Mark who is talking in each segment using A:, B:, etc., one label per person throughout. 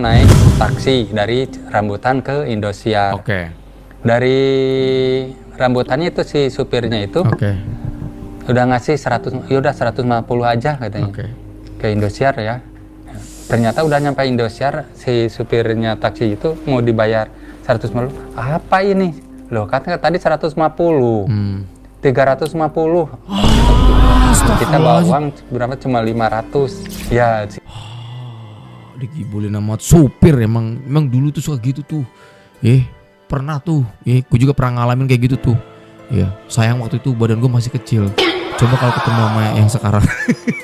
A: naik taksi dari Rambutan ke Indosiar.
B: Oke.
A: Dari Rambutannya itu si supirnya itu
B: Oke.
A: udah ngasih 100, yaudah 150 aja katanya.
B: Oke.
A: Ke Indosiar ya. Ternyata udah nyampe Indosiar, si supirnya taksi itu mau dibayar 150. Apa ini? Loh katanya tadi 150. 350. Kita bawa uang berapa? Cuma 500. Ya.
B: Digibulin sama supir emang dulu tuh suka gitu tuh. Pernah tuh. Gue juga pernah ngalamin kayak gitu tuh. Sayang waktu itu badan gue masih kecil. Coba kalau ketemu sama yang sekarang,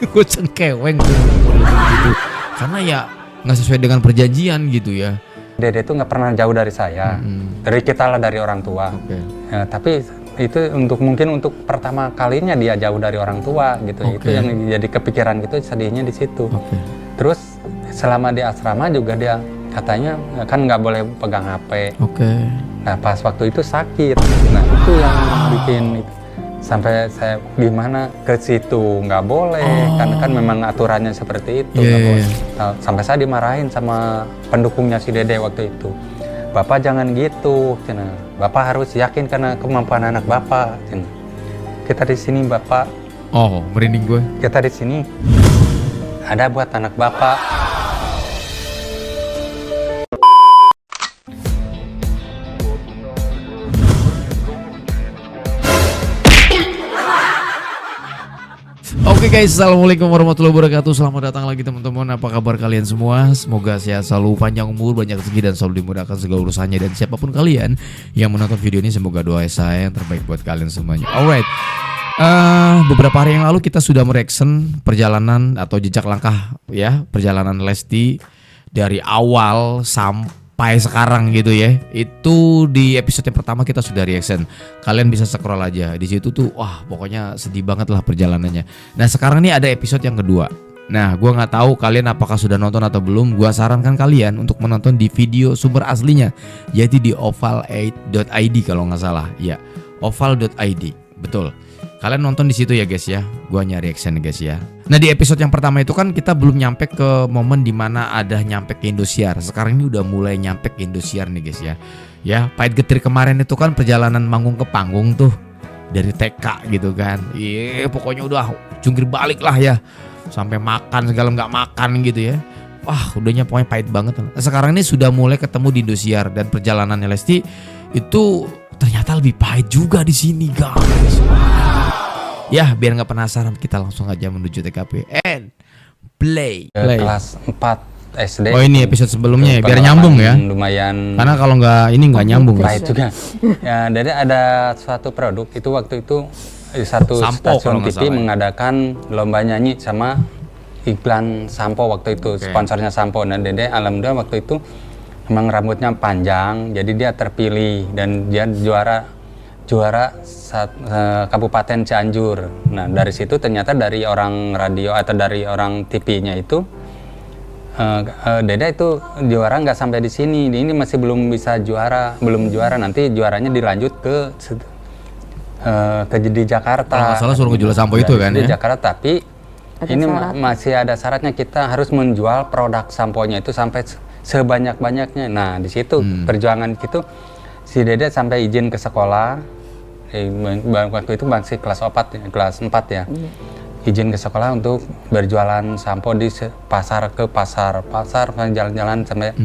B: gue cengkeweng tuh gitu. Karena ya nggak sesuai dengan perjanjian gitu ya.
A: Dede itu nggak pernah jauh dari saya. Dari kita lah, dari orang tua. Ya, tapi itu mungkin untuk pertama kalinya dia jauh dari orang tua gitu. Itu yang jadi kepikiran gitu, sedihnya di situ. Terus selama di asrama juga dia katanya kan nggak boleh pegang HP. Nah pas waktu itu sakit. Nah itu yang bikin sampai saya gimana ke situ nggak boleh, karena kan memang aturannya seperti itu. Nah, sampai saya dimarahin sama pendukungnya si Dede waktu itu. Bapak jangan gitu, cina. Bapak harus yakin karena kemampuan anak bapak. Cina. Kita di sini bapak.
B: Merinding gue.
A: Kita di sini ada buat anak bapak.
B: Oke guys, assalamualaikum warahmatullahi wabarakatuh. Selamat datang lagi teman-teman. Apa kabar kalian semua? Semoga sehat selalu, panjang umur, banyak rezeki dan selalu dimudahkan segala urusannya. Dan siapapun kalian yang menonton video ini, semoga doa saya yang terbaik buat kalian semuanya. Alright, beberapa hari yang lalu kita sudah mereaction perjalanan atau jejak langkah ya, perjalanan Lesti dari awal sampai sekarang gitu ya. Itu di episode yang pertama kita sudah reaction. Kalian bisa scroll aja di situ tuh. Wah, pokoknya sedih banget lah perjalanannya. Nah, sekarang nih ada episode yang kedua. Nah, gua nggak tahu kalian apakah sudah nonton atau belum. Gua sarankan kalian untuk menonton di video sumber aslinya, yaitu di oval8.id kalau nggak salah. Ya, oval.id. Betul. Kalian nonton di situ ya guys ya. Gua nyari reaction guys ya. Nah di episode yang pertama itu kan kita belum nyampe ke momen dimana ada nyampe ke Indosiar. Sekarang ini udah mulai nyampe ke Indosiar nih guys ya. Ya pahit getir kemarin itu kan perjalanan manggung ke panggung tuh. Dari TK gitu kan. Pokoknya udah jungkir balik lah ya. Sampai makan segala nggak makan gitu ya. Wah udahnya pokoknya pahit banget. Nah, sekarang ini sudah mulai ketemu di Indosiar. Dan perjalanannya Lesti itu ternyata lebih pahit juga di sini guys. Ya biar nggak penasaran, kita langsung aja menuju TKP and play.
A: Kelas 4 SD.
B: Oh ini episode sebelumnya ya, biar nyambung ya.
A: Lumayan.
B: Karena kalau nggak ini nggak nyambung.
A: Pahit juga. Ya jadi ada suatu produk itu waktu itu satu
B: Sampo,
A: stasiun TV mengadakan lomba nyanyi sama iklan sampo waktu itu. Sponsornya sampo. Dan Dede alhamdulillah waktu itu emang rambutnya panjang, jadi dia terpilih dan dia juara Kabupaten Cianjur. Nah dari situ ternyata dari orang radio atau dari orang TV-nya itu Dede itu juara nggak sampai di sini. Ini masih belum bisa juara, nanti juaranya dilanjut ke di Jakarta.
B: Kalau nggak salah suruh ngejual sampo itu kan
A: di
B: ya.
A: Jakarta, tapi ini masih ada syaratnya, kita harus menjual produk samponya itu sampai sebanyak-banyaknya. Nah di situ perjuangan gitu si Dede sampai izin ke sekolah. Waktu itu masih kelas 4 ya. Izin ke sekolah untuk berjualan sampo di pasar jalan-jalan sampai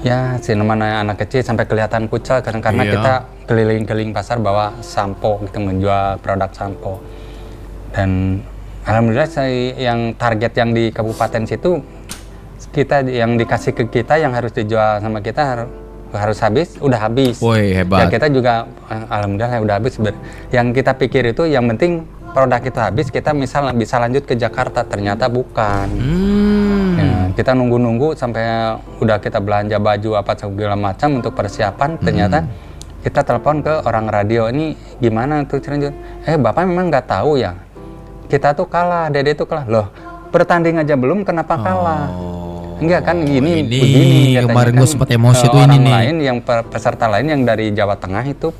A: ya namanya anak kecil sampai kelihatan kucel karena kita keliling-keliling pasar bawa sampo gitu, menjual produk sampo. Dan alhamdulillah yang target yang di kabupaten situ kita yang dikasih ke kita yang harus dijual sama kita harus habis, udah habis.
B: Woi hebat.
A: Ya kita juga alhamdulillah udah habis. Yang kita pikir itu yang penting produk itu habis, kita misal bisa lanjut ke Jakarta, ternyata bukan. Ya, kita nunggu sampai udah kita belanja baju apa segala macam untuk persiapan, ternyata kita telepon ke orang radio, ini gimana tuh Cianjur? Bapak memang nggak tahu ya, kita tuh kalah, Dede tuh kalah. Loh bertanding aja belum, kenapa kalah? Enggak kan begini
B: kemarin
A: kan,
B: gue sempat emosi tuh
A: orang
B: ini
A: lain yang peserta lain yang dari Jawa Tengah itu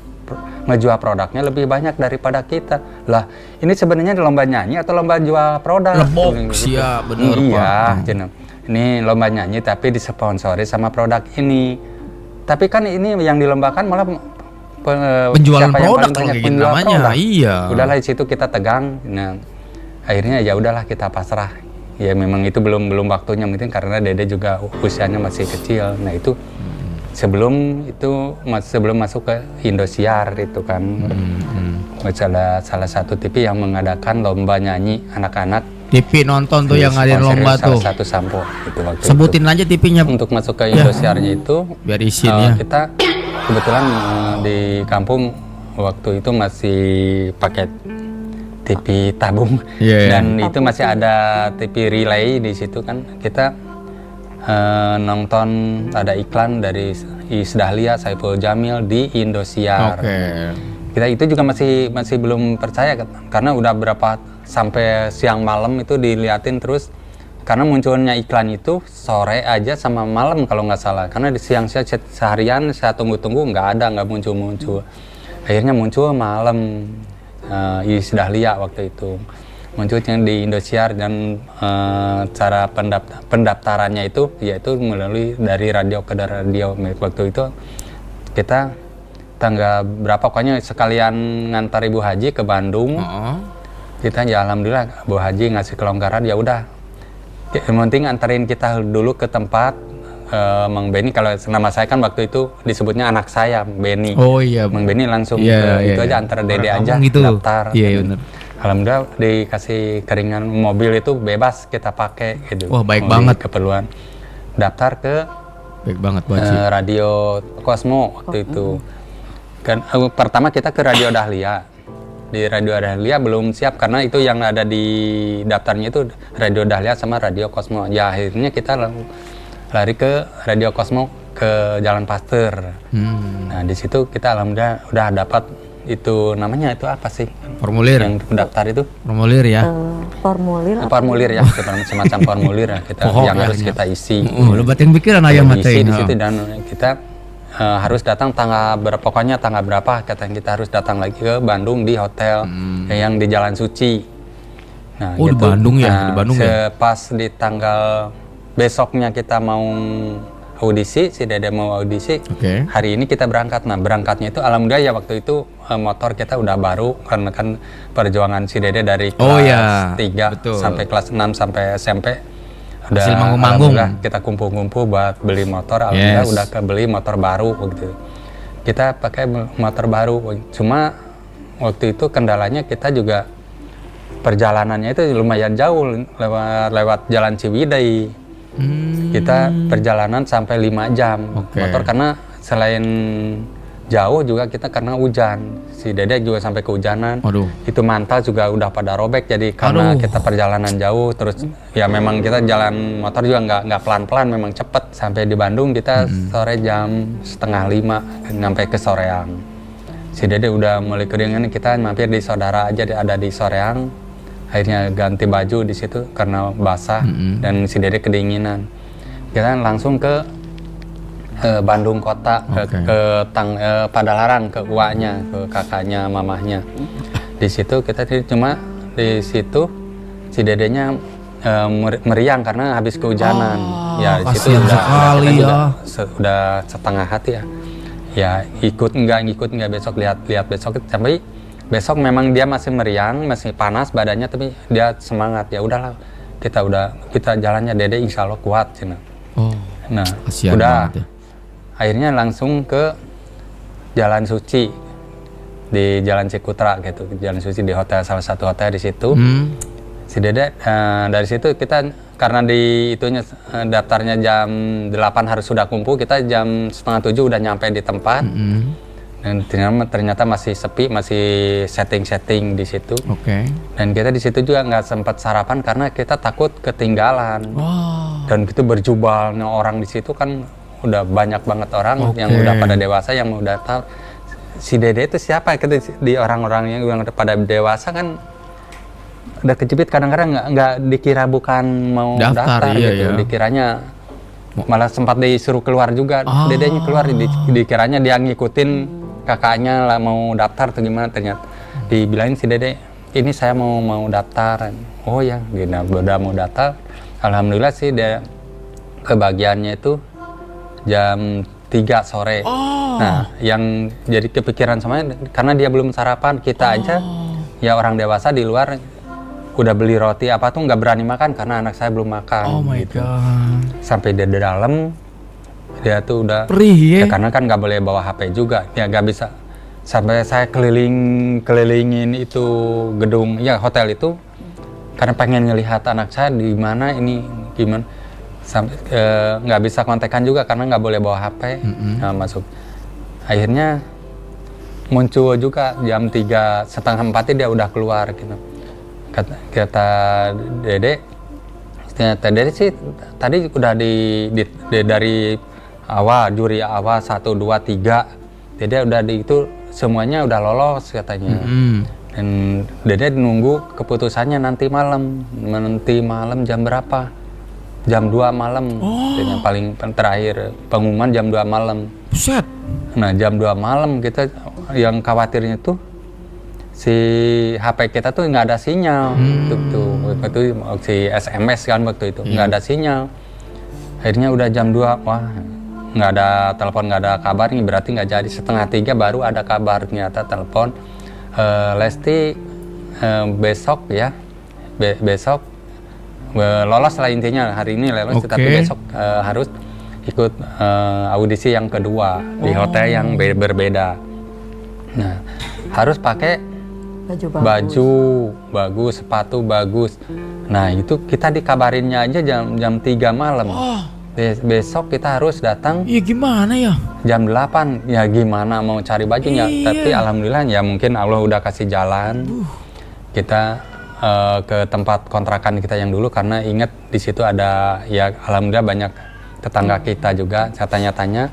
A: ngejual produknya lebih banyak daripada kita. Lah ini sebenarnya lomba nyanyi atau lomba jual produk?
B: Lebok gitu. Bener
A: iya, ini lomba nyanyi tapi disponsori sama produk ini. Tapi kan ini yang dilombakan malah
B: penjualan
A: siapa yang
B: produk
A: paling
B: kalau
A: banyak
B: kayak gitu
A: penjual
B: namanya.
A: produk.
B: Iya.
A: Udahlah di situ kita tegang. Nah, akhirnya ya udahlah kita pasrah. Ya memang itu belum waktunya mungkin karena Dede juga usianya masih kecil. Nah, itu sebelum masuk ke Indosiar itu kan. Salah satu TV yang mengadakan lomba nyanyi anak-anak.
B: TV nonton tuh yang ada lomba tuh.
A: Salah satu sampo itu waktu
B: Sebutin
A: itu.
B: aja TV-nya.
A: Untuk masuk ke Indosiarnya itu
B: Biar isin ya.
A: kita kebetulan di kampung waktu itu masih pakai TV tabung dan itu masih ada TV relay di situ kan. Kita nonton ada iklan dari Iis Dahlia, Saiful Jamil di Indosiar. Kita itu juga masih belum percaya karena udah berapa sampai siang malam itu diliatin terus karena munculnya iklan itu sore aja sama malam kalau nggak salah, karena di siang seharian saya tunggu-tunggu nggak muncul. Akhirnya muncul malam Iis Dahlia waktu itu munculnya di Indosiar dan cara pendaftarannya itu yaitu melalui dari radio ke radio. Waktu itu kita tanggal berapa pokoknya sekalian ngantar Ibu Haji ke Bandung. Kita ya alhamdulillah Bu Haji ngasih kelonggaran, ya udah yang penting anterin kita dulu ke tempat Mang Beni. Kalau nama saya kan waktu itu disebutnya anak saya Beni.
B: Oh iya.
A: Mang Beni langsung itu aja antara Dede aja
B: gitu.
A: daftar.
B: Iya benar.
A: Alhamdulillah dikasih keringan mobil itu bebas kita pakai gitu.
B: Wah baik
A: mobil
B: banget.
A: Keperluan daftar ke
B: baik banget
A: Radio Cosmo waktu itu. Kan pertama kita ke Radio Dahlia. Di Radio Dahlia belum siap karena itu yang ada di daftarnya itu Radio Dahlia sama Radio Cosmo. Ya akhirnya kita lari ke Radio Cosmo ke Jalan Pasteur. Nah di situ kita alhamdulillah udah dapat itu namanya itu apa sih?
B: Formulir.
A: Yang daftar itu?
B: Formulir ya.
A: Formulir ya, semacam formulir ya kita yang harus kita isi.
B: Lu batin pikiran ayam
A: isi di situ dan kita harus datang pokoknya tanggal berapa kita harus datang lagi ke Bandung di hotel yang di Jalan Suci. Nah,
B: di Bandung ya, di Bandung ya.
A: Pas di tanggal besoknya kita mau audisi, si Dede mau audisi. Hari ini kita berangkat. Nah, berangkatnya itu alhamdulillah ya waktu itu motor kita udah baru karena kan perjuangan si Dede dari kelas 3 sampai kelas 6 sampai SMP. Udah alhamdulillah kita kumpul-kumpul buat beli motor, alhamdulillah udah kebeli motor baru gitu. Kita pakai motor baru, cuma waktu itu kendalanya kita juga perjalanannya itu lumayan jauh lewat Jalan Ciwidey. Kita perjalanan sampai 5 jam motor karena selain jauh juga kita karena hujan. Si Dede juga sampai kehujanan. Itu mantal juga udah pada robek jadi karena kita perjalanan jauh terus ya memang kita jalan motor juga nggak pelan-pelan, memang cepet. Sampai di Bandung kita sore jam 4:30 sampai ke Soreang. Si Dede udah mulai keringan, kita mampir di saudara aja ada di Soreang. Akhirnya ganti baju di situ karena basah dan si Dede kedinginan. Kita langsung ke Bandung kota ke Padalarang ke uaknya, ke kakaknya, mamahnya. Di situ kita cuma di situ si Dedenya meriang karena habis kehujanan. Ya di situ udah setengah hati ya. Ya ikut nggak besok lihat besok, tapi besok memang dia masih meriang, masih panas badannya, tapi dia semangat. Ya udahlah kita jalannya Dede insya Allah kuat cina. Nah udah. Akhirnya langsung ke Jalan Suci di Jalan Cikutra gitu, Jalan Suci di hotel, salah satu hotel di situ. Si Dede dari situ kita karena di itunya daftarnya jam 8 harus sudah kumpul, kita jam 6:30 udah nyampe di tempat. Dan ternyata masih sepi, masih setting di situ. Dan kita di situ juga nggak sempat sarapan karena kita takut ketinggalan. Dan itu berjubalnya orang di situ kan udah banyak banget orang yang udah pada dewasa yang udah tahu si Dede itu siapa gitu. Di orang-orang yang udah pada dewasa kan udah kejepit, kadang-kadang nggak dikira bukan mau daftar gitu. Dikiranya malah sempat disuruh keluar juga. Dedenya keluar dikiranya dia ngikutin kakaknya lah mau daftar atau gimana. Ternyata dibilangin si Dede, ini saya mau daftar. Oh ya, dia udah mau daftar. Alhamdulillah sih dia kebagiannya itu jam 3 sore. Nah, yang jadi kepikiran semuanya karena dia belum sarapan, kita aja ya orang dewasa di luar udah beli roti apa tuh nggak berani makan karena anak saya belum makan.
B: Oh my god.
A: Sampai dia di dalam dia tuh udah
B: perih ya.
A: Karena kan nggak boleh bawa HP juga, ya nggak bisa. Sampai saya kelilingin itu gedung ya hotel itu karena pengen ngelihat anak saya di mana ini gimana. Sampai nggak bisa kontekan juga karena nggak boleh bawa HP. Nah, masuk. Akhirnya muncul juga jam 3:30 dia udah keluar gitu. Kata Dede, Dede sih tadi udah dari awal juri awal 1, 2, 3 Dede udah itu semuanya udah lolos katanya. Dan Dede nunggu keputusannya nanti malam jam berapa? Jam 2 malam. Yang paling terakhir pengumuman jam 2 malam.
B: Buset.
A: Nah jam 2 malam kita yang khawatirnya tuh si HP kita tuh nggak ada sinyal. Waktu itu si SMS kan waktu itu nggak ada sinyal. Akhirnya udah jam 2, wah nggak ada telepon, nggak ada kabar nih, berarti nggak jadi. 2:30 baru ada kabar, ternyata telepon Lesti besok ya, besok lolos lah intinya, hari ini lolos, tapi besok harus ikut audisi yang kedua di hotel yang berbeda. Nah harus pakai baju bagus, sepatu bagus. Nah itu kita dikabarinnya aja jam 3 malam. Besok kita harus datang.
B: Iya gimana ya?
A: Jam 8, ya gimana mau cari bajunya. Tapi alhamdulillah ya mungkin Allah udah kasih jalan. Kita ke tempat kontrakan kita yang dulu karena ingat di situ ada ya alhamdulillah banyak tetangga kita juga. Saya tanya-tanya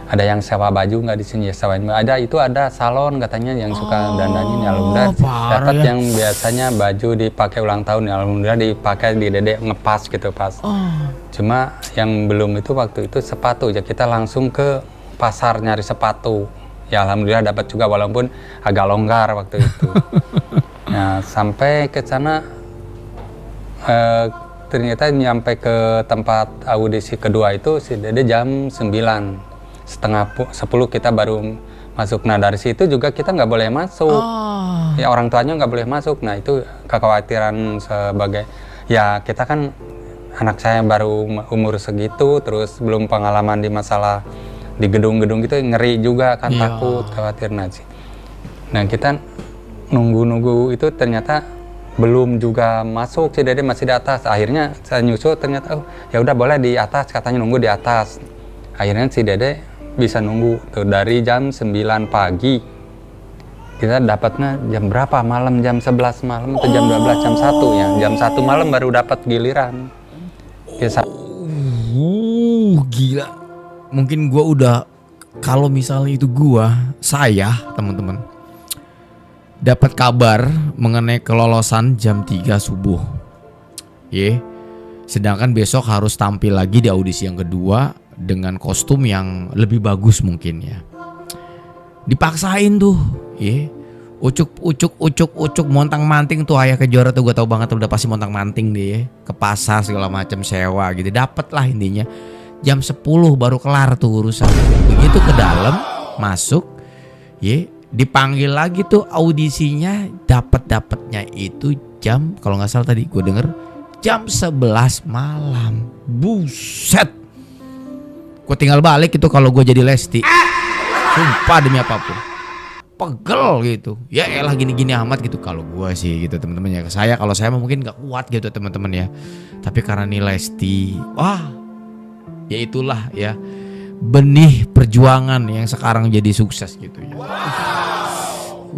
A: ada yang sewa baju nggak di sini, ya sewain. Ada salon katanya yang suka dandanin, ya alhamdulillah dapat ya. Yang biasanya baju dipakai ulang tahun, ya alhamdulillah dipakai di Dede ngepas gitu pas. Cuma yang belum itu waktu itu sepatu, ya kita langsung ke pasar nyari sepatu. Ya alhamdulillah dapat juga walaupun agak longgar waktu itu. Nah sampai ke sana ternyata nyampe ke tempat audisi kedua itu si Dede jam 9. 9:30, 10 kita baru masuk. Nah dari situ juga kita nggak boleh masuk. Ya orang tuanya nggak boleh masuk. Nah itu kekhawatiran sebagai ya kita kan anak saya baru umur segitu, terus belum pengalaman di masalah di gedung-gedung gitu, ngeri juga kan, takut, khawatir sih. Nah kita nunggu itu ternyata belum juga masuk, si Dede masih di atas. Akhirnya saya nyusul, ternyata ya udah boleh di atas, katanya nunggu di atas. Akhirnya si Dede bisa nunggu tuh dari jam 9 pagi. Kita dapatnya jam berapa? Malam jam 11 malam atau jam 12, jam 1 ya. Jam 1 malam baru dapat giliran.
B: Gila. Mungkin gua udah, kalau misalnya itu saya teman-teman dapat kabar mengenai kelolosan jam 3 subuh. Sedangkan besok harus tampil lagi di audisi yang kedua dengan kostum yang lebih bagus mungkin ya. Dipaksain tuh, ucuk montang-manting tuh Ayah Kejora tuh, gue tau banget udah pasti montang-manting deh ke pasar segala macam sewa gitu. Dapet lah intinya. Jam 10 baru kelar tuh urusan. Begitu ke dalam masuk, dipanggil lagi tuh audisinya, dapetnya itu jam, kalau nggak salah tadi gue denger jam 11 malam. Buset. Gue tinggal balik itu kalau gue jadi Lesti. Sumpah demi apapun. Pegel gitu. Ya elah gini-gini amat gitu kalau gue sih gitu teman-teman ya. Kalau saya mungkin gak kuat gitu teman-teman ya. Tapi karena nih Lesti, ya itulah ya benih perjuangan yang sekarang jadi sukses gitu ya.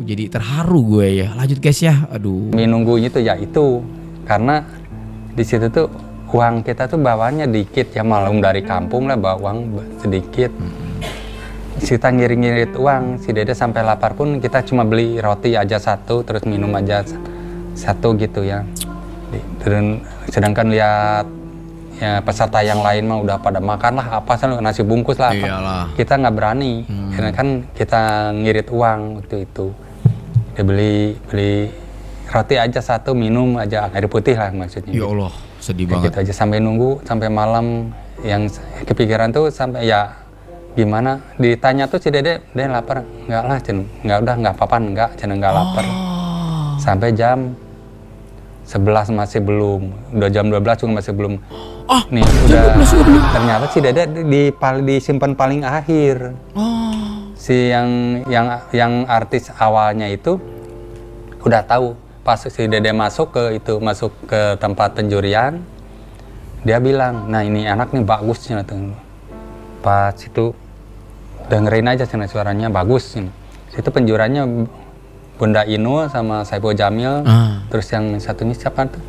B: Jadi terharu gue ya. Lanjut guys ya. Aduh.
A: Nunggunya tuh ya itu karena di situ tuh uang kita tuh bawanya dikit ya, malam dari kampung lah bawa uang sedikit. Kita ngirit uang, si Dede sampai lapar pun kita cuma beli roti aja 1, terus minum aja 1 gitu ya. Dan sedangkan lihat ya peserta yang lain mah udah pada makan lah apa sih, nasi bungkus lah apa. Kita nggak berani karena kan kita ngirit uang waktu itu. Dia beli roti aja 1, minum aja air putih lah maksudnya.
B: Ya Allah, sedih banget.
A: Gitu aja sampai nunggu sampai malam. yang kepikiran tuh sampai ya gimana ditanya tuh si Dede lapar nggak lah cen nggak udah nggak apa-apa nggak lapar sampai jam 11 masih belum, udah jam 12 juga masih belum. Nih udah ternyata si Dede disimpan paling akhir. Si yang artis awalnya itu udah tahu pas si Dede masuk ke tempat penjurian, dia bilang, nah ini anak nih bagusnya tuh. Pas itu dengerin aja suaranya bagus. Itu penjurannya Bunda Inul sama Saipul Jamil, terus yang satunya siapa tuh?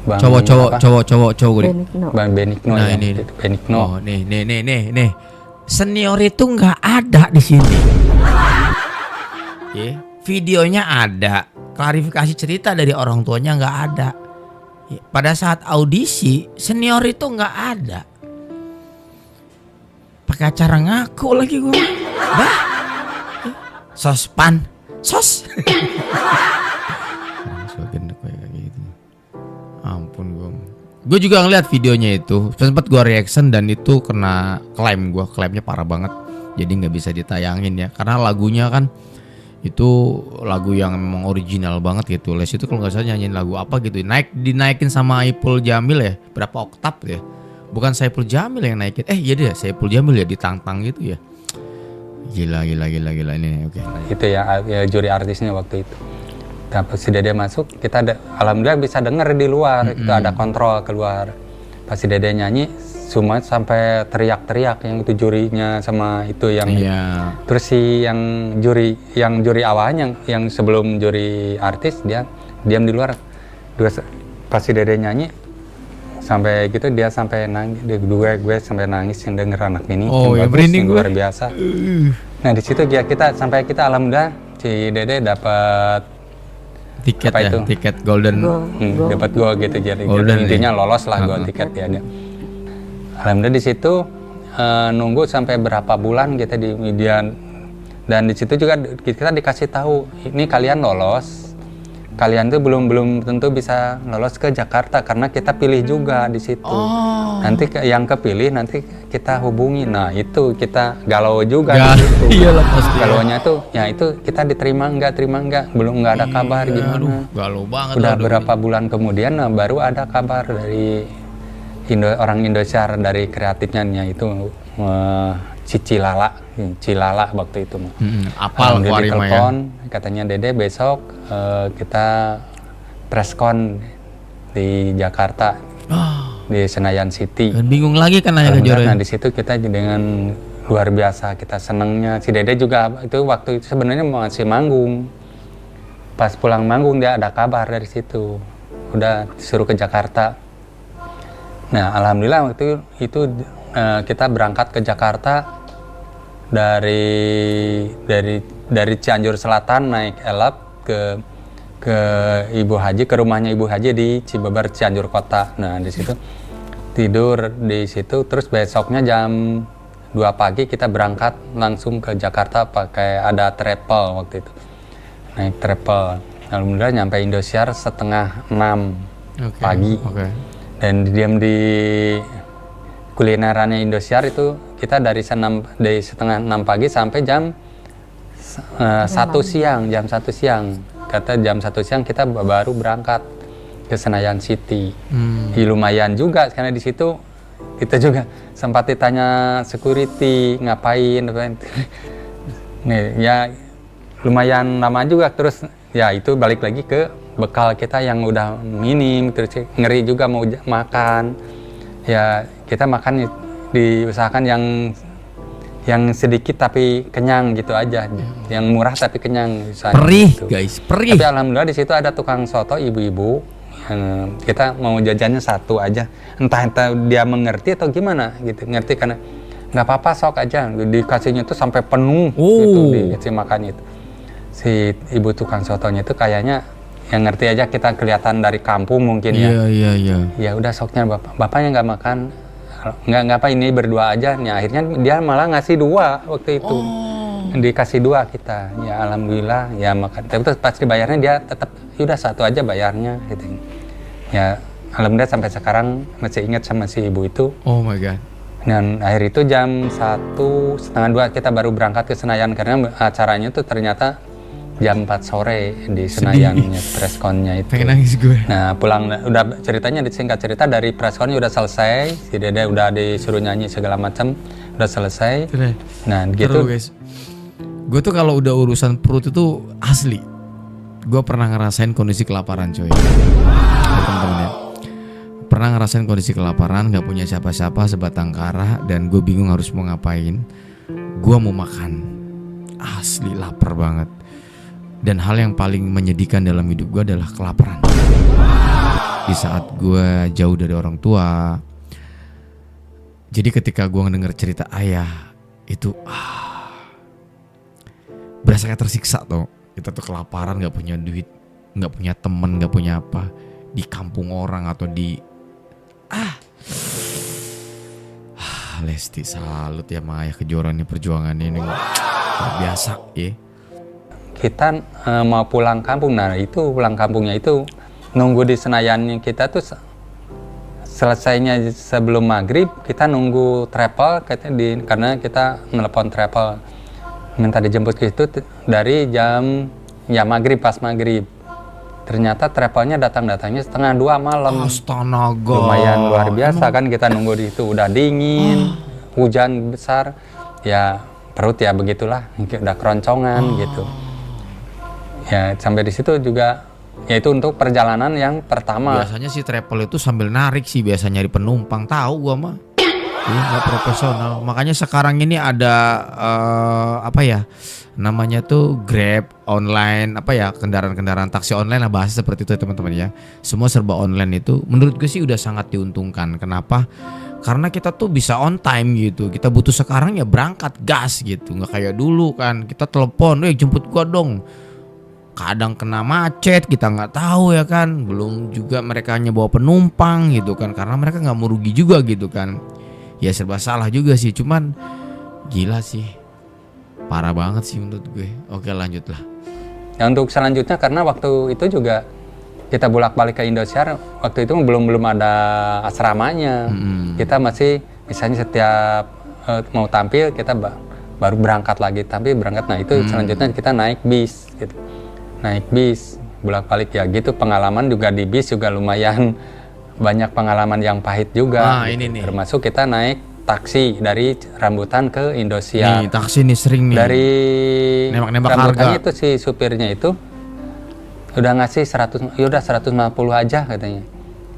A: Bang
B: Cowok
A: Bang Benigno.
B: Nah,
A: ya,
B: ini
A: Benigno.
B: Oh, nih. Senior itu nggak ada di sini. Videonya ada, klarifikasi cerita dari orang tuanya nggak ada. Pada saat audisi, senior itu nggak ada. Pakai acara ngaku lagi gue. Dah. Sospan. Sos. Kayak gitu. Ampun gue juga ngeliat videonya itu, sempat gue reaction dan itu kena klaimnya parah banget. Jadi nggak bisa ditayangin ya, karena lagunya kan itu lagu yang memang original banget gitu. Les itu kalau nggak salah nyanyiin lagu apa gitu, dinaikin sama Saipul Jamil ya, berapa oktav ya? Bukan Saipul Jamil yang naikin, iya deh Saipul Jamil ya ditantang gitu ya. Gila ini oke.
A: Itu ya juri artisnya waktu itu. Pas si Dede masuk, kita alhamdulillah bisa denger di luar, itu ada kontrol keluar. Pas si Dede nyanyi, semua sampai teriak-teriak yang itu jurinya sama itu yang terus si yang juri awalnya yang sebelum juri artis dia diam di luar. Pas si Dede nyanyi sampai gitu dia sampai nangis, gue sampai nangis yang denger anak ini yang bagus, yang luar biasa. Nah di situ kita alhamdulillah si Dede dapat
B: tiket ya,
A: itu?
B: Tiket golden.
A: Dapat gold gitu, jadi intinya lolos lah gold tiket ya. Alhamdulillah di situ nunggu sampai berapa bulan kita di media, dan di situ juga kita dikasih tahu ini kalian lolos. Kalian tuh belum tentu bisa lolos ke Jakarta karena kita pilih juga di situ. Nanti yang kepilih nanti kita hubungi. Nah itu kita galau juga di situ.
B: Iyalah pasti.
A: Galaunya tuh ya itu kita diterima enggak, belum nggak ada kabar gimana.
B: Aduh, galau banget.
A: Udah berapa bulan kemudian baru ada kabar dari orang Indosiar, dari kreatifnya itu Cilala waktu itu mah.
B: Apal
A: dia ditelepon,
B: ya.
A: katanya Dede besok kita preskon di Jakarta di Senayan City.
B: Dan bingung lagi kan nanya ke Jore.
A: Nah di situ kita dengan luar biasa kita senangnya. Si Dede juga itu waktu itu sebenarnya masih manggung. Pas pulang manggung dia ada kabar dari situ. Udah disuruh ke Jakarta. Nah alhamdulillah waktu itu kita berangkat ke Jakarta dari Cianjur Selatan naik elap ke Ibu Haji, ke rumahnya Ibu Haji di Cibeber Cianjur Kota. Nah di situ tidur di situ, terus besoknya jam 2 pagi kita berangkat langsung ke Jakarta pakai ada travel waktu itu, naik travel. Alhamdulillah nyampe Indosiar setengah 6 pagi. Dan diam di kulinerannya Indosiar itu kita dari setengah 6 pagi sampai jam 1 siang, kata jam 1 siang kita baru berangkat ke Senayan City. Lumayan juga karena di situ kita juga sempat ditanya security ngapain. Nih ya lumayan lama juga, terus ya itu balik lagi ke bekal kita yang udah minim, terus ngeri juga mau makan. Ya kita makan diusahakan yang sedikit tapi kenyang gitu aja, yang murah tapi kenyang.
B: Perih
A: gitu.
B: Guys, perih.
A: Tapi alhamdulillah di situ ada tukang soto ibu-ibu yang kita mau jajannya satu aja, entah dia mengerti atau gimana gitu, ngerti karena nggak apa-apa sok aja, dikasihnya tuh sampai penuh gitu dikasih makan itu. Si ibu tukang sotonya itu kayaknya yang ngerti aja, kita kelihatan dari kampung mungkin ya.
B: Iya.
A: Ya udah soknya bapaknya nggak makan, nggak apa ini berdua aja. Nih akhirnya dia malah ngasih 2 waktu itu, dikasih 2 kita. Ya alhamdulillah ya makan. Tapi terus pas dibayarnya dia tetap udah 1 aja bayarnya gitu. Ya alhamdulillah sampai sekarang masih ingat sama si ibu itu.
B: Oh my god.
A: Dan akhir itu jam 1:30 kita baru berangkat ke Senayan karena acaranya tuh ternyata jam 4 sore di Senayan pressconnya itu.
B: Pengen nangis gue.
A: Nah pulang, udah ceritanya disingkat cerita dari pressconnya udah selesai, si Dede udah disuruh nyanyi segala macam, udah selesai. Nah gitu.
B: Guys. Gue tuh kalau udah urusan perut itu asli, gue pernah ngerasain kondisi kelaparan coy. Teman-teman ya. Pernah ngerasain kondisi kelaparan, gak punya siapa-siapa, sebatang kara, dan gue bingung harus mau ngapain. Gue mau makan, asli lapar banget. Dan hal yang paling menyedihkan dalam hidup gue adalah kelaparan. Di saat gue jauh dari orang tua. Jadi ketika gue ngedenger cerita ayah itu berasa kayak tersiksa tuh. Kita tuh kelaparan, gak punya duit, gak punya temen, gak punya apa, di kampung orang atau di Lesti, salut ya sama Ayah Kejora nih, perjuangannya ini luar biasa ya.
A: Kita mau pulang kampung, nah itu pulang kampungnya itu nunggu di Senayannya kita tuh selesainya sebelum maghrib. Kita nunggu travel karena kita nelpon travel minta dijemput ke situ dari jam maghrib, pas maghrib. Ternyata travelnya datangnya 1:30 malam.
B: Astaga.
A: Lumayan luar biasa kan, kita nunggu di itu udah dingin, hujan besar, ya perut ya begitulah, udah keroncongan gitu. Ya sampai di situ juga, yaitu untuk perjalanan yang pertama.
B: Biasanya sih travel itu sambil narik sih, biasa nyari penumpang, tahu gua mah. Ini nggak profesional. Makanya sekarang ini ada namanya tuh Grab online, kendaraan-kendaraan taksi online lah, bahasa seperti itu ya teman-teman ya. Semua serba online itu menurut gue sih udah sangat diuntungkan. Kenapa? Karena kita tuh bisa on time gitu. Kita butuh sekarang ya berangkat gas gitu. Nggak kayak dulu kan, kita telepon, jemput gua dong. Kadang kena macet, kita nggak tahu ya kan. Belum juga mereka hanya bawa penumpang gitu kan, karena mereka nggak mau rugi juga gitu kan. Ya serba salah juga sih, cuman gila sih, parah banget sih menurut gue. Oke lanjutlah.
A: Ya untuk selanjutnya, karena waktu itu juga kita bolak-balik ke Indosiar, waktu itu belum ada asramanya. Kita masih misalnya setiap mau tampil kita baru berangkat lagi, Nah itu selanjutnya kita naik bis gitu. Naik bis bolak-balik ya gitu. Pengalaman juga di bis juga lumayan banyak pengalaman yang pahit juga gitu.
B: Ini nih.
A: Termasuk kita naik taksi dari Rambutan ke Indosiar.
B: Nih taksi nih sering nih.
A: Dari
B: nembak-nembak
A: Rambutan
B: harga.
A: itu si supirnya itu udah ngasih 100, ya udah 150 aja katanya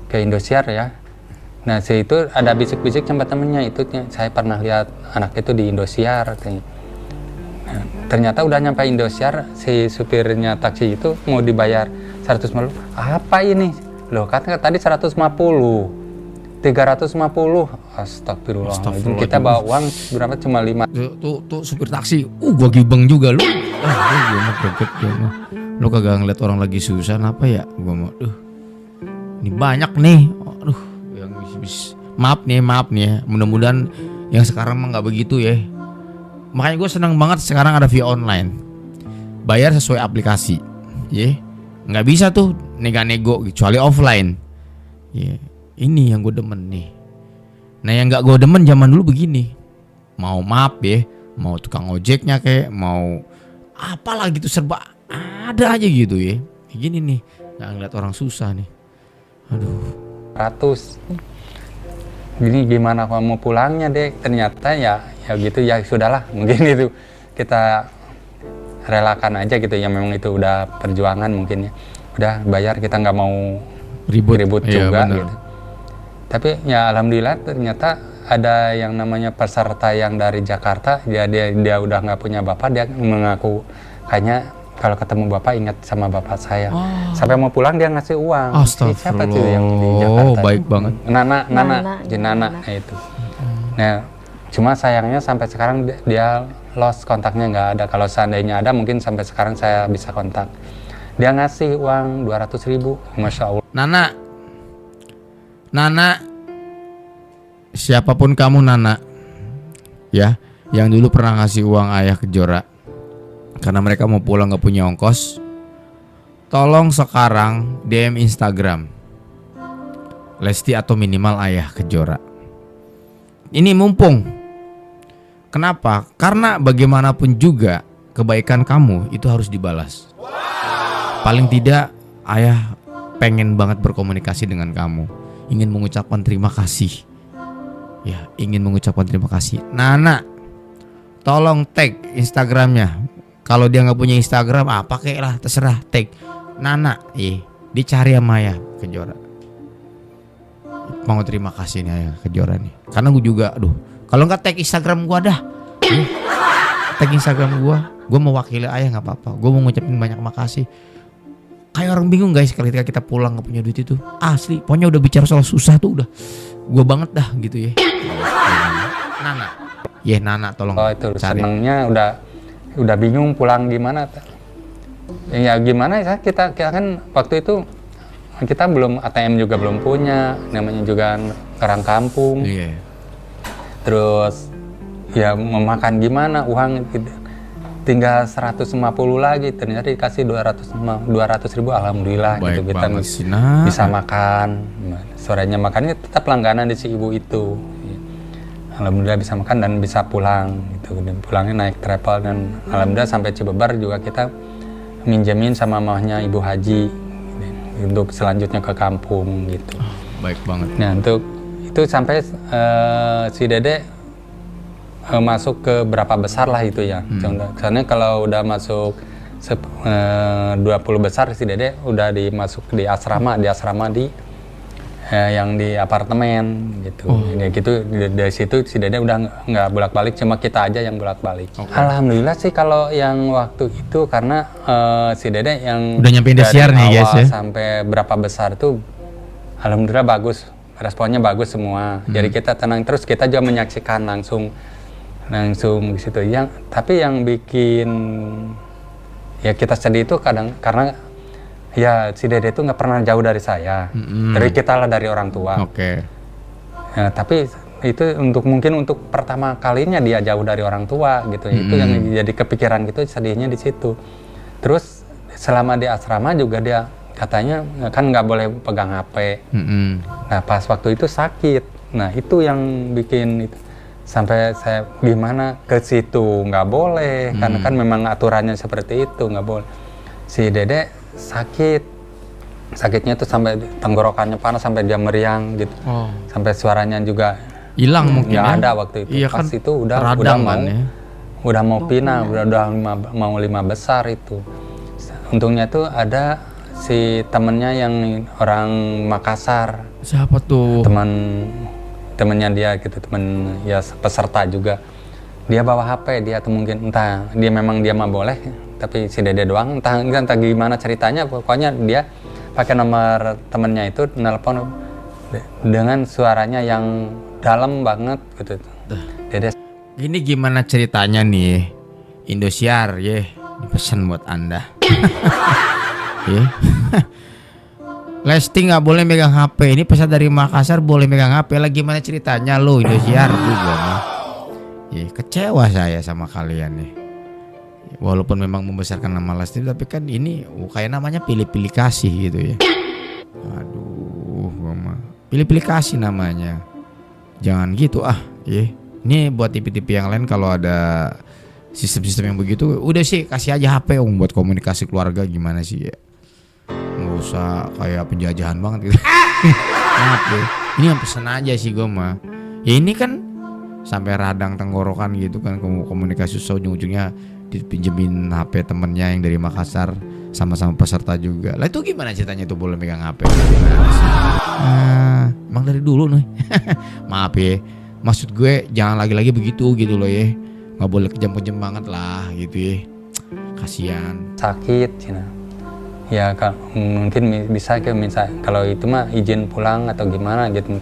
A: ke Indosiar ya. Nah si itu ada bisik-bisik sama temennya itu, saya pernah lihat anak itu di Indosiar katanya. Nah, ternyata udah nyampe Indosiar, si supirnya taksi itu mau dibayar 150. Apa ini? Loh katanya tadi 150, 350. Astagfirullah. Kita bawa uang berapa, cuma 5.
B: Tuh supir taksi, gua gibeng juga lu. Gua mah greget gua mah. Lu kagak ngeliat orang lagi susah apa ya? Gua mah ini banyak nih. Aduh, yang bis. Maaf nih ya. Mudah-mudahan yang sekarang mah nggak begitu ya. Makanya gue senang banget sekarang ada via online. Bayar sesuai aplikasi. Nggak bisa tuh nego-nego kecuali offline. Ini yang gue demen nih. Nah yang nggak gue demen zaman dulu begini. Mau maaf ya, mau tukang ojeknya kayak, mau apalah gitu serba ada aja gitu ya. Gini nih, nggak ngeliat orang susah nih. Aduh.
A: 100. Gini gimana kalau mau pulangnya deh? Ternyata ya gitu ya, sudahlah, mungkin itu kita relakan aja gitu ya, memang itu udah perjuangan mungkin ya. Udah bayar, kita nggak mau ribut juga gitu. Tapi ya alhamdulillah ternyata ada yang namanya peserta yang dari Jakarta, dia udah nggak punya bapak, dia mengaku kayaknya kalau ketemu bapak ingat sama bapak saya. Sampai mau pulang dia ngasih uang. Siapa tuh yang di Jakarta?
B: Baik banget.
A: Nana itu. Nah, cuma sayangnya sampai sekarang dia lost, kontaknya nggak ada. Kalau seandainya ada mungkin sampai sekarang saya bisa kontak. Dia ngasih uang 200.000, Masya Allah.
B: Nana, siapapun kamu Nana, ya, yang dulu pernah ngasih uang Ayah Kejora karena mereka mau pulang gak punya ongkos, tolong sekarang DM Instagram Lesti atau minimal Ayah Kejora. Ini mumpung. Kenapa? Karena bagaimanapun juga kebaikan kamu itu harus dibalas. Paling tidak Ayah pengen banget berkomunikasi dengan kamu, ingin mengucapkan terima kasih. Ya, ingin mengucapkan terima kasih. Nana, tolong tag Instagramnya. Kalau dia nggak punya Instagram, pakailah, terserah, tag Nana. Dicari sama Ayah Kejora. Mau terima kasih nih Ayah Kejora nih. Karena gue juga, kalau nggak tag Instagram gua dah. Tag Instagram gua mewakili Ayah nggak apa-apa. Gue mau ngucapin banyak makasih. Kayak orang bingung guys ketika kita pulang nggak punya duit itu. Asli, pokoknya udah bicara soal susah tuh udah gue banget dah gitu ya. Nana, Nana tolong.
A: Oh itu
B: cari.
A: Senangnya udah bingung pulang gimana. Ya gimana ya, kita kan waktu itu kita belum ATM juga belum punya, namanya juga orang kampung.
B: Iya.
A: Terus ya memakan gimana, uang tinggal 150 lagi, ternyata dikasih 200.000, alhamdulillah.
B: Baik
A: gitu kita bisa makan. Sorenya makannya tetap langganan di si ibu itu. Alhamdulillah bisa makan dan bisa pulang gitu. Dan pulangnya naik travel dan alhamdulillah sampai Cibebar juga kita minjemin sama mamahnya Ibu Haji untuk selanjutnya ke kampung gitu.
B: Baik banget.
A: Nah untuk itu sampai si Dede masuk ke berapa besar lah itu ya. Karena kalau udah masuk 20 besar si Dede udah dimasuk di asrama yang di apartemen gitu. Ya gitu dari situ si Dede udah nggak bolak-balik, cuma kita aja yang bolak-balik. Alhamdulillah sih kalau yang waktu itu karena si Dede yang
B: udah nyampe Indosiar nih guys ya.
A: Sampai berapa besar tuh alhamdulillah bagus, responnya bagus semua. Jadi kita tenang, terus kita juga menyaksikan langsung di situ. Tapi yang bikin ya kita sedih itu kadang karena ya si Dede itu nggak pernah jauh dari saya, dari kita lah, dari orang tua. Ya, tapi itu mungkin untuk pertama kalinya dia jauh dari orang tua gitu. Itu yang jadi kepikiran gitu, sedihnya di situ. Terus selama di asrama juga dia katanya kan nggak boleh pegang HP. Nah pas waktu itu sakit. Nah itu yang bikin itu. Sampai saya gimana ke situ nggak boleh, karena kan memang aturannya seperti itu, nggak boleh. Si Dede sakitnya tuh sampai tenggorokannya panas, sampai dia meriang gitu, sampai suaranya juga
B: hilang mungkin
A: nggak
B: ya?
A: ada waktu itu.
B: Iya,
A: pas
B: kan
A: itu udah mau pindah, udah mau 5 besar itu. Untungnya tuh ada si temennya yang orang Makassar.
B: Siapa tuh?
A: Temennya dia gitu, temen ya peserta juga. Dia bawa HP, dia tuh mungkin entah dia memang dia mah boleh, tapi si Dede doang entah gimana ceritanya, pokoknya dia pakai nomor temennya itu nelpon dengan suaranya yang dalam banget gitu. Dede,
B: ini gimana ceritanya nih? Indosiar ini pesan buat Anda. Lesti nggak boleh megang HP, ini pesan dari Makassar boleh megang HP. Lagi gimana ceritanya lo Indosiar? Kecewa saya sama kalian nih. Walaupun memang membesarkan nama Lesti, tapi kan ini kayak namanya pilih-pilih kasih gitu ya. Aduh, pilih-pilih kasih namanya. Jangan gitu Ini buat TV-TV yang lain kalau ada sistem-sistem yang begitu, udah sih kasih aja HP buat komunikasi keluarga gimana sih ya. Nggak usah kayak penjajahan banget gitu. Maaf deh. Ini yang pesen aja sih gue mah. Ya ini kan sampai radang tenggorokan gitu kan, komunikasi susah, ujung-ujungnya dipinjemin HP temennya yang dari Makassar, sama-sama peserta juga. Lah itu gimana ceritanya tuh boleh megang HP? Emang dari dulu nih. Maaf ya. Maksud gue jangan lagi-lagi begitu gitu loh ya. Nggak boleh kejam-kejam banget lah gitu ya. Kasihan.
A: Sakit Cina. Ya mungkin bisa kalau itu mah izin pulang atau gimana gitu.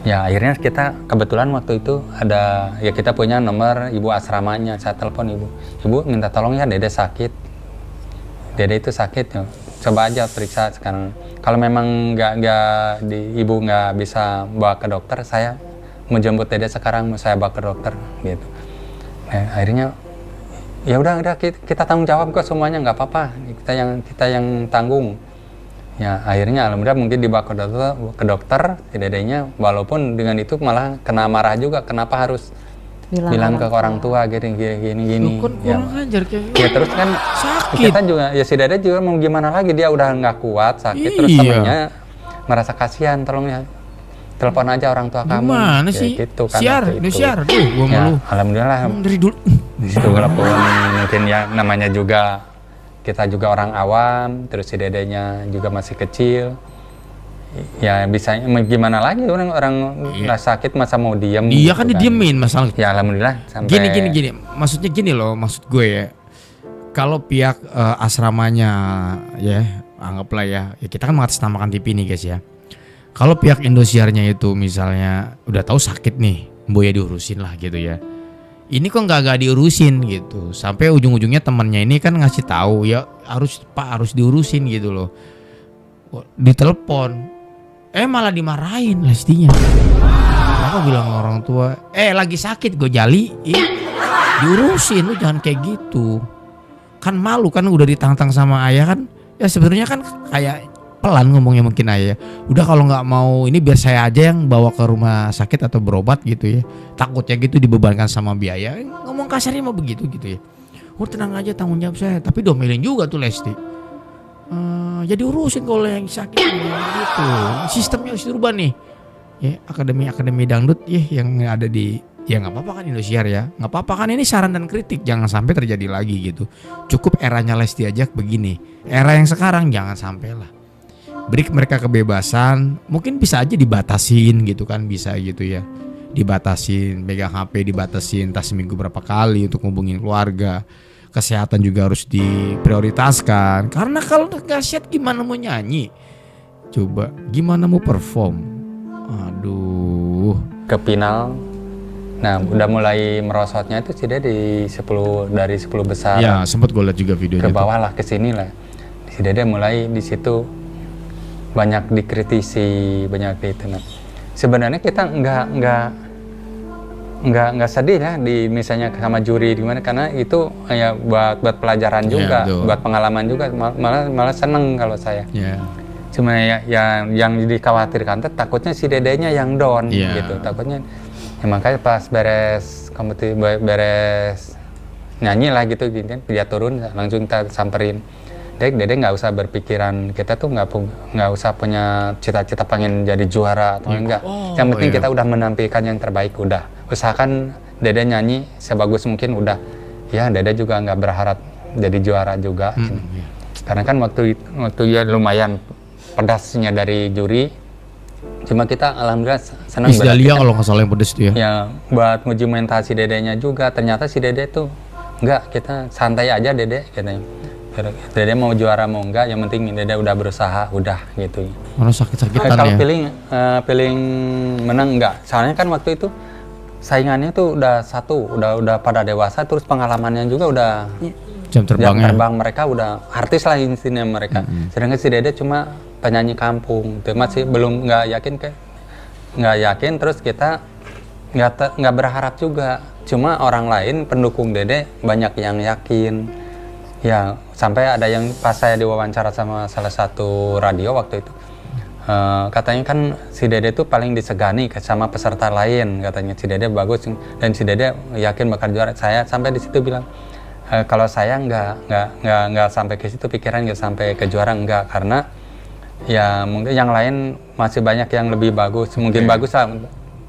A: Ya akhirnya kita kebetulan waktu itu ada, ya kita punya nomor ibu asramanya. Saya telepon ibu minta tolong ya, Dede sakit. Dede itu sakit ya. Coba aja periksa sekarang. Kalau memang ibu nggak bisa bawa ke dokter, saya mau jemput Dede sekarang, mau saya bawa ke dokter gitu. Nah, akhirnya ya udah kita tanggung jawab kok semuanya, nggak apa-apa, kita yang tanggung. Ya akhirnya alhamdulillah mungkin dibawa ke dokter si dedenya, walaupun dengan itu malah kena marah juga, kenapa harus bilang ke orang tua gini.
B: Kan
A: Ya.
B: kurang ajar kayak
A: Ya terus kan
B: sakit.
A: kita juga ya si dede juga mau gimana lagi, dia udah nggak kuat sakit terus temennya merasa kasihan, tolong ya telepon aja orang tua kamu.
B: Gimana
A: Ya,
B: sih?
A: gitu kan
B: Siar,
A: waktu
B: ini
A: itu.
B: siar. Duh, gua
A: Ya,
B: malu.
A: alhamdulillah
B: Dari dulu.
A: di situ walaupun mungkin ya namanya juga kita juga orang awam, terus si dedenya juga masih kecil. Ya bisa gimana lagi, orang nggak sakit masa mau diem.
B: Dia
A: gitu
B: kan didiemin masalah.
A: Ya alhamdulillah sampai
B: Gini. Maksudnya gini loh, maksud gue ya. Kalau pihak asramanya ya, anggaplah ya kita kan mengatasnamakan TV nih guys ya. Kalau pihak Indosiarnya itu misalnya udah tahu sakit nih, Boya diurusin lah gitu ya. Ini kok nggak diurusin gitu. Sampai ujung-ujungnya temannya ini kan ngasih tahu ya harus diurusin gitu loh. Ditelepon, malah dimarahin Lestinya. Kenapa bilang orang tua? Lagi sakit gue jali, diurusin, lu jangan kayak gitu. Kan malu kan udah ditantang sama ayah kan. Ya sebenarnya kan kayak pelan ngomongnya mungkin ayah. Udah kalau nggak mau ini biar saya aja yang bawa ke rumah sakit atau berobat gitu ya. Takutnya gitu dibebankan sama biaya. Ngomong kasarnya mah begitu gitu ya. Tenang aja, tanggung jawab saya. Tapi domelin juga tuh Lesti. Jadi urusin kalau yang sakit gitu. Sistemnya harus dirubah nih. Ya, akademi dangdut ya yang ada di ya nggak apa-apa kan Indosiar ya. Nggak apa-apa kan, ini saran dan kritik, jangan sampai terjadi lagi gitu. Cukup eranya Lesti aja begini. Era yang sekarang jangan sampai lah. Beri mereka kebebasan, mungkin bisa aja dibatasin gitu kan, bisa gitu ya. Dibatasin, megang HP dibatasin, tas seminggu berapa kali untuk ngubungin keluarga. Kesehatan juga harus diprioritaskan. Karena kalau nggak sehat gimana mau nyanyi? Coba, gimana mau perform? Aduh.
A: ke final. Nah, udah mulai merosotnya itu sih dia dari 10 besar.
B: Ya, sempat gue lihat juga videonya.
A: Ke bawah lah, ke sini lah. Si Dede mulai di situ banyak dikritisi, banyak itu. Nah, sebenarnya kita nggak sedih ya di misalnya sama juri gimana, karena itu ya buat pelajaran juga, buat pengalaman juga, malah seneng kalau saya. Cuma ya yang dikhawatirkan takutnya si Dedenya yang down gitu, takutnya. Ya, makanya pas beres nyanyi lah gitu, dia turun langsung kita samperin. Dede nggak usah berpikiran, kita tuh nggak usah punya cita-cita pengen jadi juara atau enggak. Yang penting kita udah menampilkan yang terbaik, udah. Usahakan Dede nyanyi sebagus mungkin, udah. Ya Dede juga nggak berharap jadi juara juga. Karena kan waktu ya lumayan pedasnya dari juri. Cuma kita alhamdulillah senang.
B: Isdalia kalau nggak salah yang pedes tuh ya.
A: Ya buat nguji mentasi Dedenya juga. Ternyata si Dede tuh enggak, kita santai aja Dede katanya. Dede mau juara mau enggak, yang penting Dede udah berusaha, udah gitu.
B: Mana sakit-sakitan
A: Kalau
B: ya.
A: feeling menang enggak. Soalnya kan waktu itu saingannya tuh udah pada dewasa, terus pengalamannya juga udah
B: jam terbang
A: mereka udah artis lah intinya mereka. Sedangkan si Dede cuma penyanyi kampung. Itu masih belum nggak yakin, terus kita nggak berharap juga. Cuma orang lain pendukung Dede banyak yang yakin. Ya, sampai ada yang pas saya diwawancara sama salah satu radio waktu itu, katanya kan si Dede tuh paling disegani sama peserta lain, katanya si Dede bagus dan si Dede yakin bakal juara. Saya sampai di situ bilang, kalau saya nggak sampai ke situ, pikiran nggak sampai ke juara, enggak, karena ya mungkin yang lain masih banyak yang lebih bagus, mungkin bagus lah,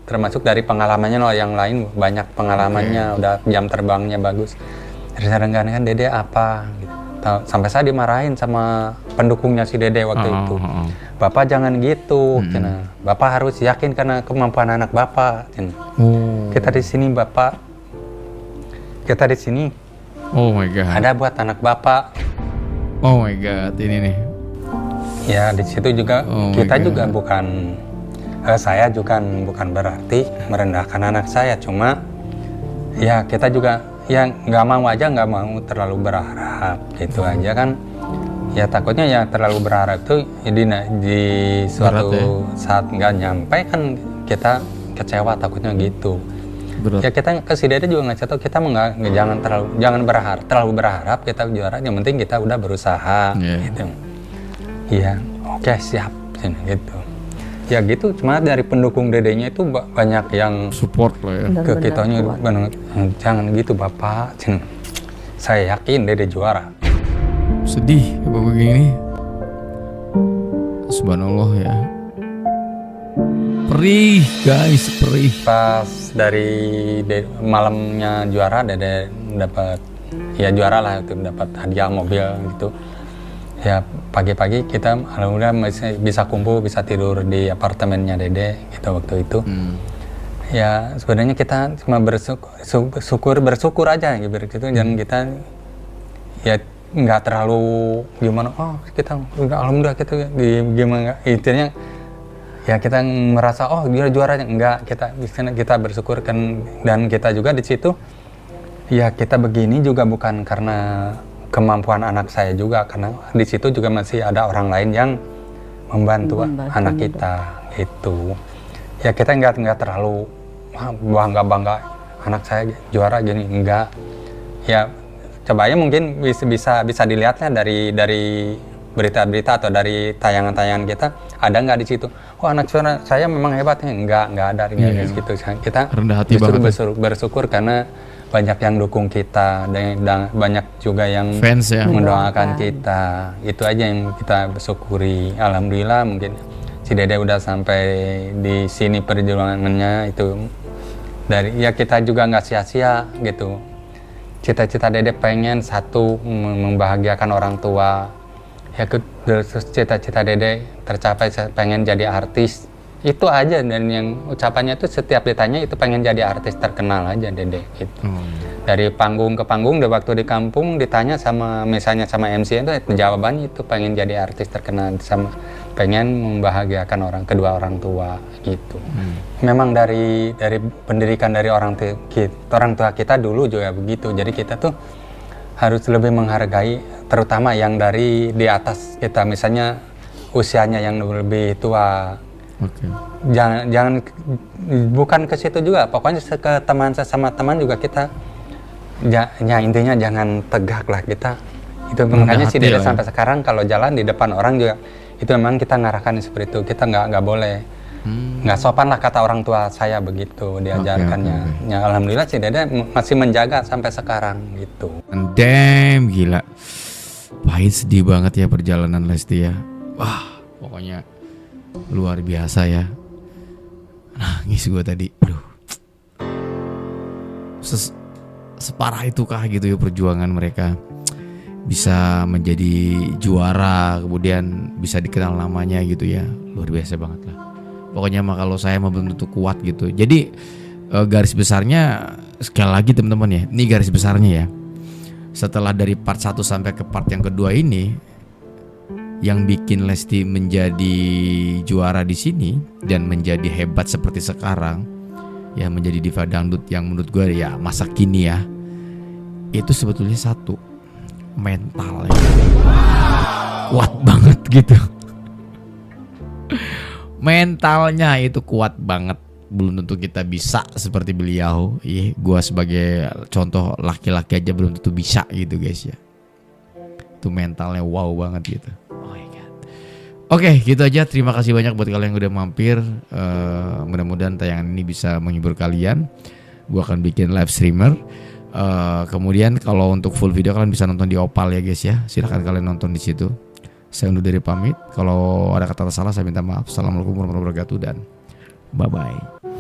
A: termasuk dari pengalamannya loh, yang lain banyak pengalamannya, udah jam terbangnya bagus. Kadang-kadang kan Dede apa gitu. Sampai saya dimarahin sama pendukungnya si Dede waktu itu. Bapak jangan gitu, Bapak harus yakin karena kemampuan anak Bapak. Kita di sini Bapak, kita di sini.
B: Oh my God.
A: Ada buat anak Bapak.
B: Oh my God, ini nih.
A: Ya di situ juga kita juga bukan, saya juga bukan berarti merendahkan anak saya, cuma ya kita juga ya nggak mau terlalu berharap gitu aja kan. Ya takutnya ya terlalu berharap tuh di suatu saat nggak nyampe kan kita kecewa, takutnya gitu. Ya kita ke si Dede juga ngasih tahu, kita jangan terlalu berharap kita juara, yang penting kita udah berusaha gitu. Iya, oke siap gitu. Ya gitu, cuma dari pendukung dedenya itu banyak yang
B: support lah ya.
A: ke kitanya, jangan gitu bapak, saya yakin dede juara.
B: Sedih apa begini, subhanallah ya, perih guys, perih.
A: Pas dari malamnya juara dede dapat ya juara lah, itu dapat hadiah mobil gitu. Ya pagi-pagi kita alhamdulillah masih bisa kumpul, bisa tidur di apartemennya dede gitu waktu itu. Ya sebenarnya kita cuma bersyukur aja gitu, dan kita ya nggak terlalu gimana, oh kita udah alhamdulillah kita gimana, intinya ya kita merasa oh dia juaranya, enggak, kita bersyukur kan. Dan kita juga di situ ya kita begini juga bukan karena kemampuan anak saya juga, karena di situ juga masih ada orang lain yang membantu anak kita gitu. Ya kita nggak terlalu bangga anak saya juara gini, enggak. Ya coba ya mungkin bisa dilihatnya dari berita-berita atau dari tayangan-tayangan kita, ada nggak di situ, oh anak saya memang hebatnya, nggak ada gitu. Kita
B: rendah hati
A: justru bersyukur karena banyak yang dukung kita dan banyak juga yang
B: fans ya
A: mendoakan kita. Itu aja yang kita bersyukuri. Alhamdulillah mungkin si Dede udah sampai di sini perjuangannya itu. Dari ya kita juga nggak sia-sia gitu. Cita-cita Dede pengen satu membahagiakan orang tua. Ya terus cita-cita Dede tercapai, pengen jadi artis. Itu aja, dan yang ucapannya itu setiap ditanya itu pengen jadi artis terkenal aja Dede gitu. Dari panggung ke panggung, waktu di kampung ditanya sama misalnya sama MC itu jawabannya itu pengen jadi artis terkenal, sama pengen membahagiakan kedua orang tua gitu. Memang dari pendidikan dari orang tua kita dulu juga begitu. Jadi kita tuh harus lebih menghargai terutama yang dari di atas kita, misalnya usianya yang lebih tua.
B: Okay.
A: Jangan bukan ke situ juga, pokoknya ke teman sama teman juga kita ya intinya jangan tegak lah kita. Itu makanya si Dede sampai sekarang kalau jalan di depan orang juga itu memang kita ngarahkan seperti itu. Kita nggak boleh nggak sopan lah kata orang tua saya begitu diajarkannya. Ya alhamdulillah si Dede masih menjaga sampai sekarang gitu.
B: Damn, gila. Pahit, sedih banget ya perjalanan Lesti ya. Wah, pokoknya luar biasa ya. Nangis gue tadi. Aduh. Separah itukah gitu ya perjuangan mereka bisa menjadi juara, kemudian bisa dikenal namanya gitu ya. Luar biasa banget lah. Pokoknya mah kalau saya mah belum tentu kuat gitu. Jadi garis besarnya sekali lagi teman-teman ya. Ini garis besarnya ya. Setelah dari part 1 sampai ke part yang kedua ini, yang bikin Lesti menjadi juara di sini dan menjadi hebat seperti sekarang, ya menjadi diva dangdut yang menurut gue ya masa kini ya, itu sebetulnya satu, mental ya. Kuat banget gitu. Mentalnya itu kuat banget. Belum tentu kita bisa seperti beliau. Gue sebagai contoh laki-laki aja belum tentu bisa gitu guys ya. Itu mentalnya wow banget gitu. Oke, gitu aja. Terima kasih banyak buat kalian yang udah mampir. Mudah-mudahan tayangan ini bisa menghibur kalian. Gue akan bikin live streamer. Kemudian kalau untuk full video kalian bisa nonton di Opal ya guys ya. Silahkan kalian nonton di situ. Saya undur diri pamit. Kalau ada kata salah saya minta maaf. Assalamualaikum warahmatullahi wabarakatuh dan bye-bye.